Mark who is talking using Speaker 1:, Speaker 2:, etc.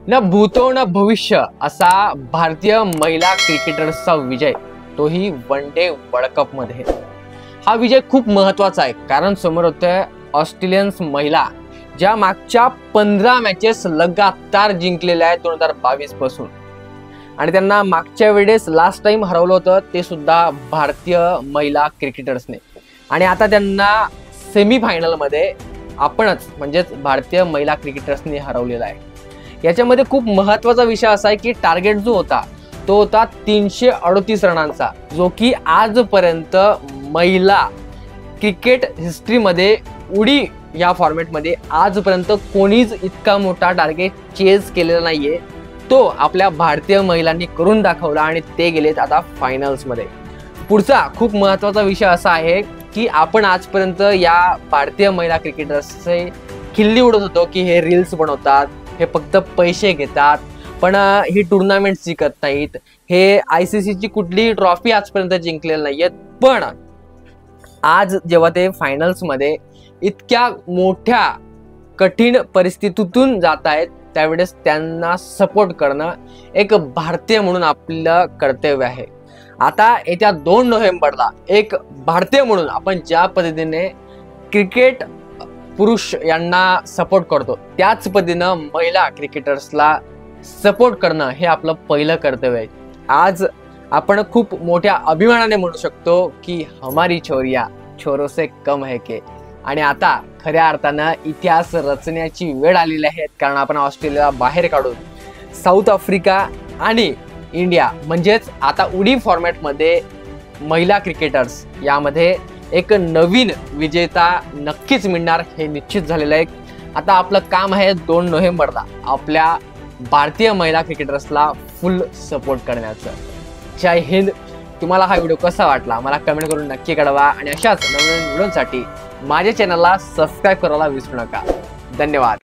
Speaker 1: न भूतो न भविष्य असा भारतीय महिला क्रिकेटर्सचा विजय, तोही वन डे वर्ल्ड कप मध्ये। हा विजय खूप महत्त्वाचा आहे कारण समोर होते ऑस्ट्रेलियन्स महिला, ज्या मागच्या 15 मॅचेस लगातार जिंकलेल्या आहेत 2022 पासून, आणि त्यांना मागच्या वेळेस लास्ट टाइम हरवलं होतं ते सुद्धा भारतीय महिला क्रिकेटर्सने, आणि आता त्यांना सेमीफायनल मध्ये आपणच म्हणजेच भारतीय महिला क्रिकेटर्सने हरवलेला आहे। याच्यामध्ये खूप महत्त्वाचा विषय असा आहे की टार्गेट जो होता तो होता 338 रनांचा, जो की आजपर्यंत महिला क्रिकेट हिस्ट्रीमध्ये उडी या फॉर्मॅटमध्ये आजपर्यंत कोणीच इतका मोठा टार्गेट चेज केलेला नाहीये। तो आपल्या भारतीय महिलांनी करून दाखवला आणि ते गेलेत आता फायनल्स मध्ये। पुढचा खूप महत्त्वाचा विषय असा आहे की आपण आजपर्यंत या भारतीय महिला क्रिकेटर्सचे खिल्ली उडत होतो की हे रील्स बनवतात, हे फक्त पैसे घेतात, पण ही टुर्नामेंट जिंकत नाहीत, हे ICC ची कुठलीही ट्रॉफी आजपर्यंत जिंकलेली नाहीयेत। पण आज जेव्हा ते फायनल्स मध्ये इतक्या मोठ्या कठीण परिस्थितीतून जात आहेत, त्यावेळेस त्यांना सपोर्ट करणं एक भारतीय म्हणून आपलं कर्तव्य आहे। आता येत्या 2 नोव्हेंबरला एक भारतीय म्हणून आपण ज्या पद्धतीने क्रिकेट पुरुष यांना सपोर्ट करतो, त्याच पद्धतीनं महिला क्रिकेटर्सला सपोर्ट करणं हे आपलं पहिलं कर्तव्य आहे। आज आपण खूप मोठ्या अभिमानाने म्हणू शकतो की हमारी छोरिया छोरों से कम है के, आणि आता खऱ्या अर्थानं इतिहास रचण्याची वेळ आलेली आहे, कारण आपण ऑस्ट्रेलियाला बाहेर काढून साऊथ आफ्रिका आणि इंडिया म्हणजेच आता उडी फॉर्मॅटमध्ये महिला क्रिकेटर्स यामध्ये एक नवीन विजेता नक्कीच मिळणार हे निश्चित झालेलं आहे। आता आपलं काम आहे 2 नोव्हेंबरला आपल्या भारतीय महिला क्रिकेटर्सला फुल सपोर्ट करण्याचं। जय हिंद। तुम्हाला हा व्हिडिओ कसा वाटला मला कमेंट करून नक्की कळवा, आणि अशाच नवीन व्हिडिओसाठी माझ्या चॅनलला सबस्क्राईब करायला विसरू नका। धन्यवाद।